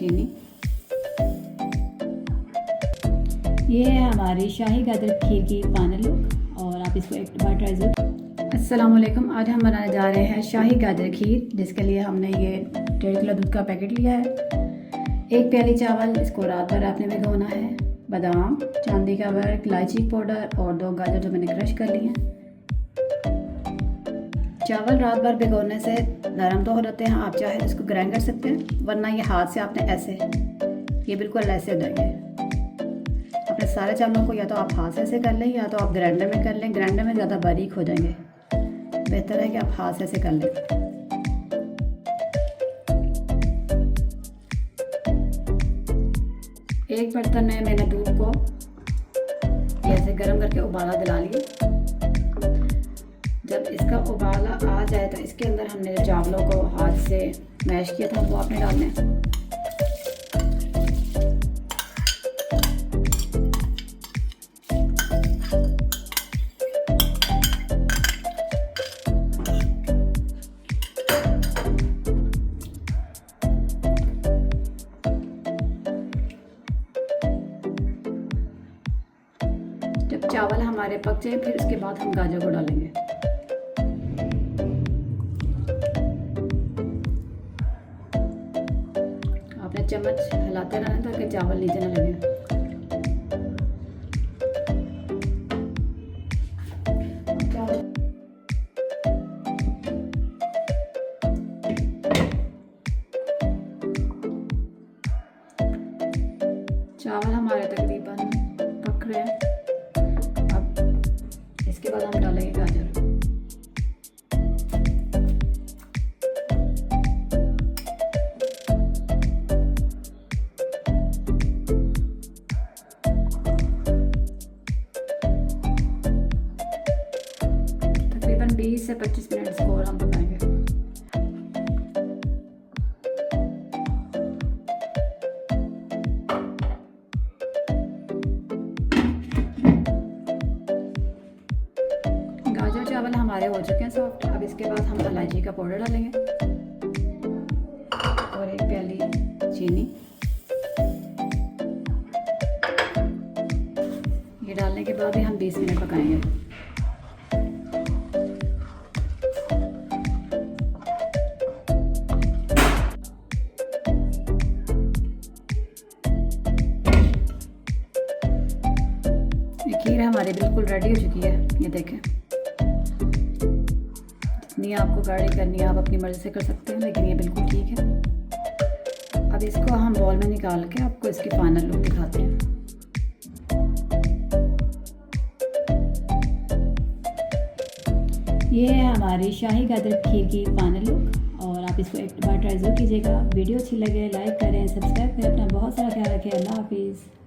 चीनी। ये है हमारी शाही गाजर खीर की फाइनल लुक और आप इसको एक बार ट्राई ज़रूर। अस्सलाम वालेकुम। आज हम बनाने जा रहे हैं शाही गाजर खीर, जिसके लिए हमने ये 1.5 किलो दूध का पैकेट लिया है। 1 प्याली चावल, इसको रात भर आपने भिगोना है। बादाम, चांदी का वर्क, इलायची पाउडर और 2 गाजर जो मैंने क्रश कर लिए हैं। चावल रात भर भिगोने से नरम तो हो जाते हैं, आप चाहे इसको ग्राइंड कर सकते हैं, वरना ये हाथ से आपने ऐसे, ये बिल्कुल ऐसे देंगे। अपने सारे चावलों को या तो आप हाथ से ऐसे कर लें या तो आप ग्राइंडर में कर लें। ग्राइंडर में ज़्यादा बारीक हो जाएंगे, बेहतर है कि आप हाथ से ऐसे कर लें। एक बर्तन में मैंने दूध को ऐसे गर्म करके उबाला दिला लिया। जब इसका उबाला आ जाए तो इसके अंदर हमने चावलों को हाथ से मैश किया था वो आपने डालने हैं। जब चावल हमारे पक जाए फिर इसके बाद हम गाजर को डालेंगे। आपने चम्मच हिलाते रहना ताकि चावल नीचे न लगे। चावल हमारे तकरीबन पक रहे हैं। अब इसके बाद हम डालेंगे गाजर। तकरीबन 20 से 25 मिनट इसको और हम पकाएंगे। गाजर चावल हमारे हो चुके हैं सॉफ्ट। अब इसके बाद हम इलायची का पाउडर डालेंगे और 1 प्याली चीनी। ये डालने के बाद भी हम 20 मिनट पकाएंगे। ये खीर हमारी बिल्कुल रेडी हो चुकी है, ये देखें। जितनी आपको गाढ़ी करनी है आप अपनी मर्ज़ी से कर सकते हैं, लेकिन ये बिल्कुल ठीक है। अब इसको हम बॉल में निकाल के आपको इसकी फाइनल लुक दिखाते हैं। ये है हमारी शाही गाजर खीर की फाइनल लुक और आप इसको एक बार ट्राई ज़रूर कीजिएगा। वीडियो अच्छी लगे लाइक करें, सब्सक्राइब करें। अपना बहुत सारा ख्याल रखें। अल्लाह हाफिज़।